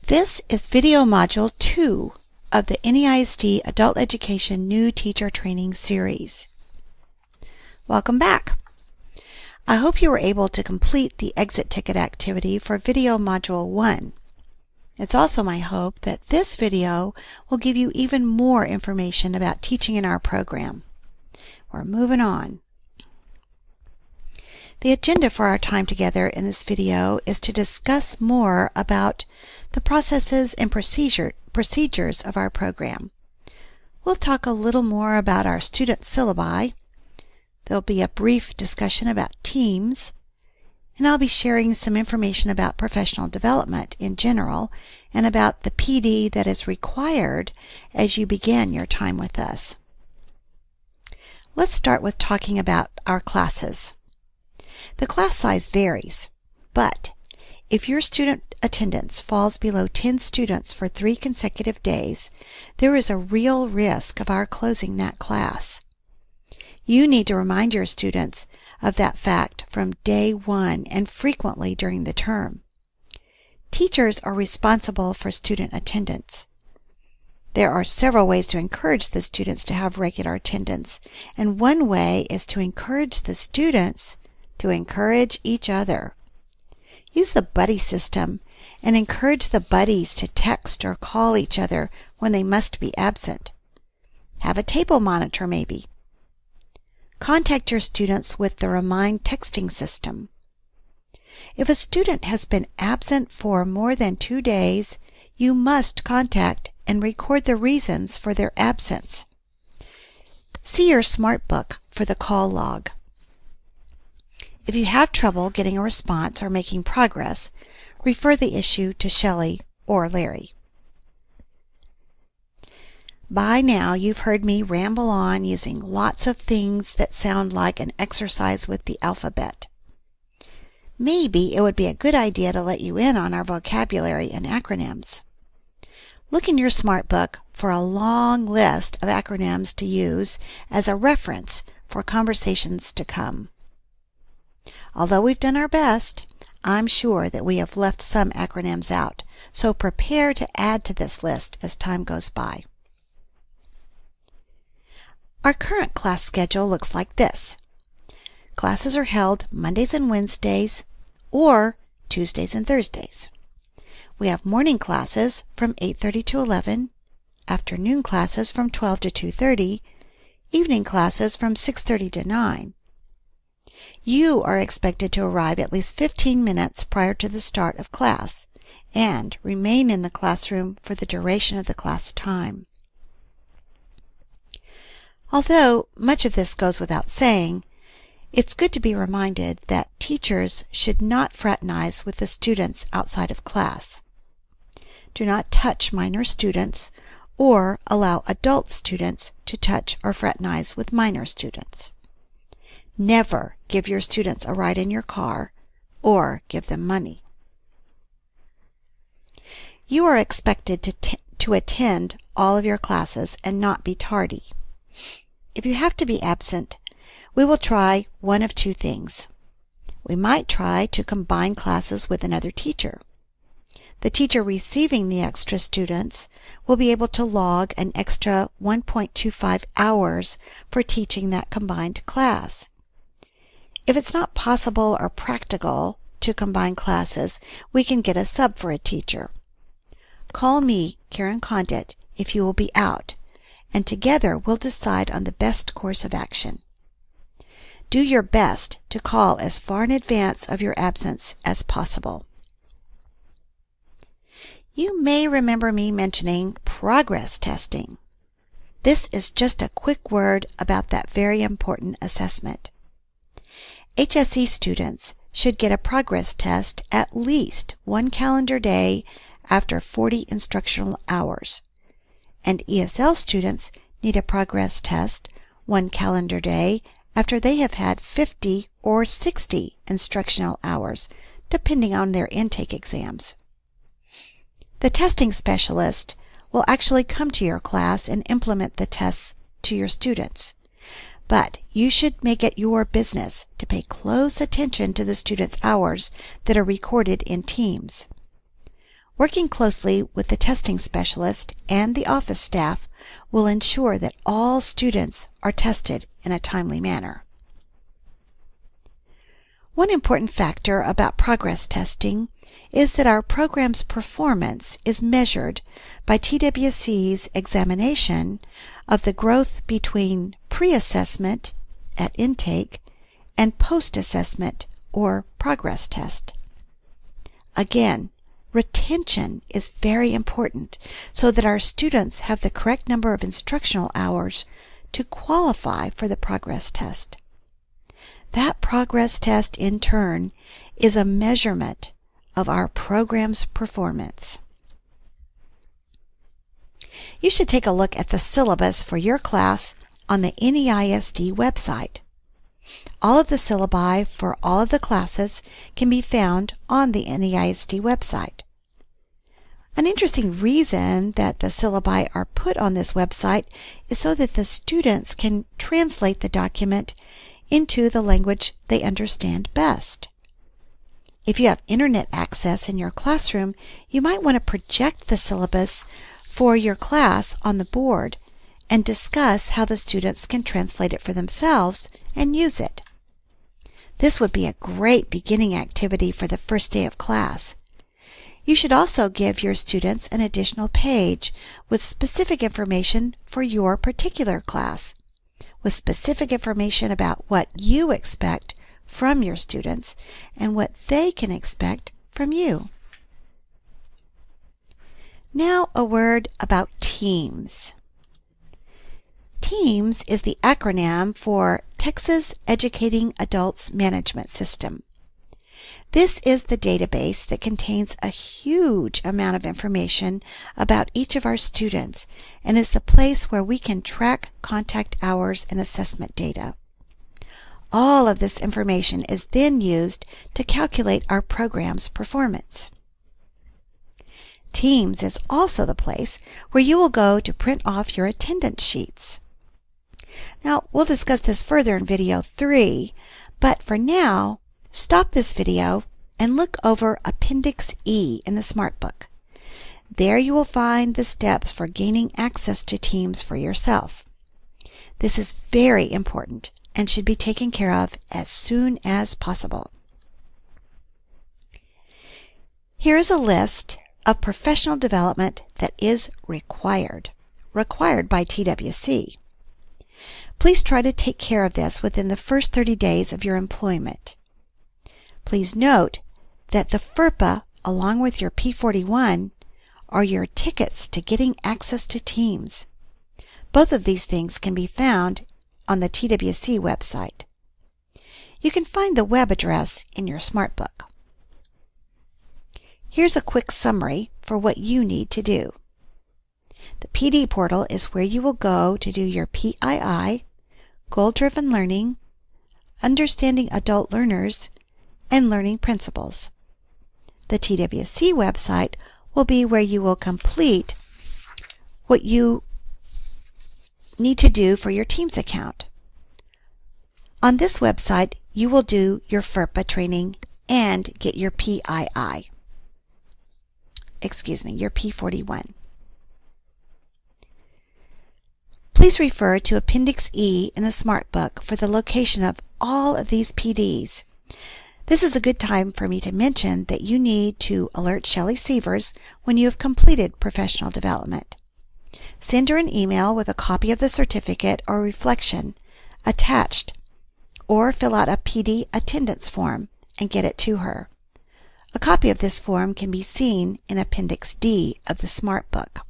This is video module 2 of the NEISD Adult Education New Teacher Training Series. Welcome back. I hope you were able to complete the exit ticket activity for video module 1. It's also my hope that this video will give you even more information about teaching in our program. We're moving on. The agenda for our time together in this video is to discuss more about the processes and procedures of our program. We'll talk a little more about our student syllabi. There'll be a brief discussion about teams, and I'll be sharing some information about professional development in general and about the PD that is required as you begin your time with us. Let's start with talking about our classes. The class size varies, but if your student attendance falls below 10 students for 3 consecutive days, there is a real risk of our closing that class. You need to remind your students of that fact from day 1 and frequently during the term. Teachers are responsible for student attendance. There are several ways to encourage the students to have regular attendance, and one way is to encourage the students to encourage each other. Use the buddy system and encourage the buddies to text or call each other when they must be absent. Have a table monitor maybe. Contact your students with the Remind texting system. If a student has been absent for more than 2 days, you must contact and record the reasons for their absence. See your SmartBook for the call log. If you have trouble getting a response or making progress, refer the issue to Shelley or Larry. By now, you've heard me ramble on using lots of things that sound like an exercise with the alphabet. Maybe it would be a good idea to let you in on our vocabulary and acronyms. Look in your SmartBook for a long list of acronyms to use as a reference for conversations to come. Although we've done our best, I'm sure that we have left some acronyms out, so prepare to add to this list as time goes by. Our current class schedule looks like this. Classes are held Mondays and Wednesdays or Tuesdays and Thursdays. We have morning classes from 8:30 to 11, afternoon classes from 12 to 2:30, evening classes from 6:30 to 9. You are expected to arrive at least 15 minutes prior to the start of class and remain in the classroom for the duration of the class time. Although much of this goes without saying, it's good to be reminded that teachers should not fraternize with the students outside of class. Do not touch minor students or allow adult students to touch or fraternize with minor students. Never give your students a ride in your car or give them money. You are expected to attend all of your classes and not be tardy. If you have to be absent, we will try one of 2 things. We might try to combine classes with another teacher. The teacher receiving the extra students will be able to log an extra 1.25 hours for teaching that combined class. If it's not possible or practical to combine classes, we can get a sub for a teacher. Call me, Karen Condit, if you will be out, and together we'll decide on the best course of action. Do your best to call as far in advance of your absence as possible. You may remember me mentioning progress testing. This is just a quick word about that very important assessment. HSE students should get a progress test at least 1 calendar day after 40 instructional hours, and ESL students need a progress test 1 calendar day after they have had 50 or 60 instructional hours, depending on their intake exams. The testing specialist will actually come to your class and implement the tests to your students. But you should make it your business to pay close attention to the students' hours that are recorded in Teams. Working closely with the testing specialist and the office staff will ensure that all students are tested in a timely manner. One important factor about progress testing is that our program's performance is measured by TWC's examination of the growth between pre-assessment at intake and post-assessment or progress test. Again, retention is very important so that our students have the correct number of instructional hours to qualify for the progress test. That progress test, in turn, is a measurement of our program's performance. You should take a look at the syllabus for your class on the NEISD website. All of the syllabi for all of the classes can be found on the NEISD website. An interesting reason that the syllabi are put on this website is so that the students can translate the document into the language they understand best. If you have internet access in your classroom, you might want to project the syllabus for your class on the board and discuss how the students can translate it for themselves and use it. This would be a great beginning activity for the first day of class. You should also give your students an additional page with specific information for your particular class, with specific information about what you expect from your students and what they can expect from you. Now a word about TEAMS. TEAMS is the acronym for Texas Educating Adults Management System. This is the database that contains a huge amount of information about each of our students and is the place where we can track contact hours and assessment data. All of this information is then used to calculate our program's performance. TEAMS is also the place where you will go to print off your attendance sheets. Now, we'll discuss this further in video 3, but for now, stop this video and look over Appendix E in the SmartBook. There you will find the steps for gaining access to TEAMS for yourself. This is very important and should be taken care of as soon as possible. Here is a list of professional development that is required by TWC. Please try to take care of this within the first 30 days of your employment. Please note that the FERPA, along with your P41, are your tickets to getting access to TEAMS. Both of these things can be found on the TWC website. You can find the web address in your SmartBook. Here's a quick summary for what you need to do. The PD portal is where you will go to do your PII, Goal-Driven Learning, Understanding Adult Learners, and Learning Principles. The TWC website will be where you will complete what you need to do for your TEAMS account. On this website, you will do your FERPA training and get your your P41. Please refer to Appendix E in the SmartBook for the location of all of these PDs. This is a good time for me to mention that you need to alert Shelley Sievers when you have completed professional development. Send her an email with a copy of the certificate or reflection attached, or fill out a PD attendance form and get it to her. A copy of this form can be seen in Appendix D of the SmartBook.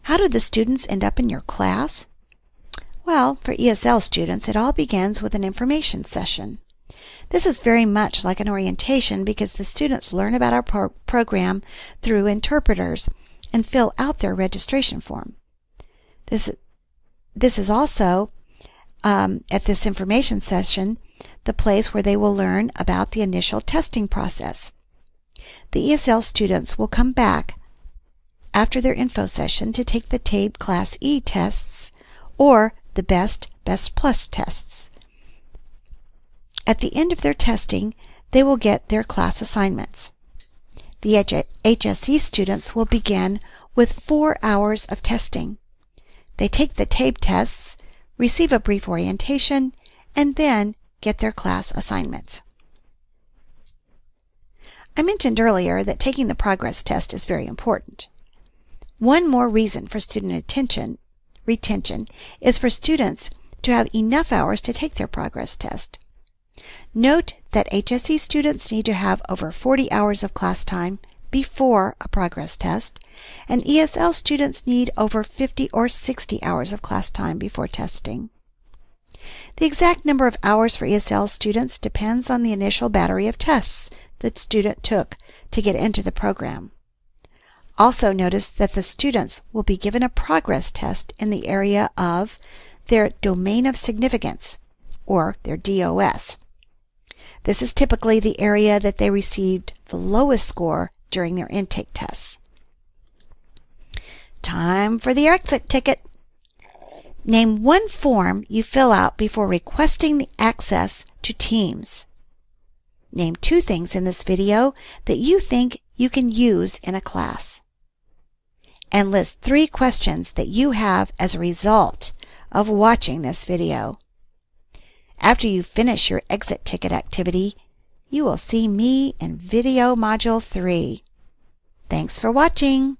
How do the students end up in your class? Well, for ESL students, it all begins with an information session. This is very much like an orientation because the students learn about our program through interpreters and fill out their registration form. This is also, at this information session, the place where they will learn about the initial testing process. The ESL students will come back after their info session to take the TABE Class E tests or the BEST Plus tests. At the end of their testing, they will get their class assignments. The HSE students will begin with 4 hours of testing. They take the TABE tests, receive a brief orientation, and then get their class assignments. I mentioned earlier that taking the progress test is very important. One more reason for student retention is for students to have enough hours to take their progress test. Note that HSE students need to have over 40 hours of class time before a progress test, and ESL students need over 50 or 60 hours of class time before testing. The exact number of hours for ESL students depends on the initial battery of tests the student took to get into the program. Also notice that the students will be given a progress test in the area of their domain of significance, or their DOS. This is typically the area that they received the lowest score during their intake tests. Time for the exit ticket. Name one form you fill out before requesting the access to Teams. Name 2 things in this video that you think you can use in a class. And list 3 questions that you have as a result of watching this video. After you finish your exit ticket activity, you will see me in video module 3. Thanks for watching.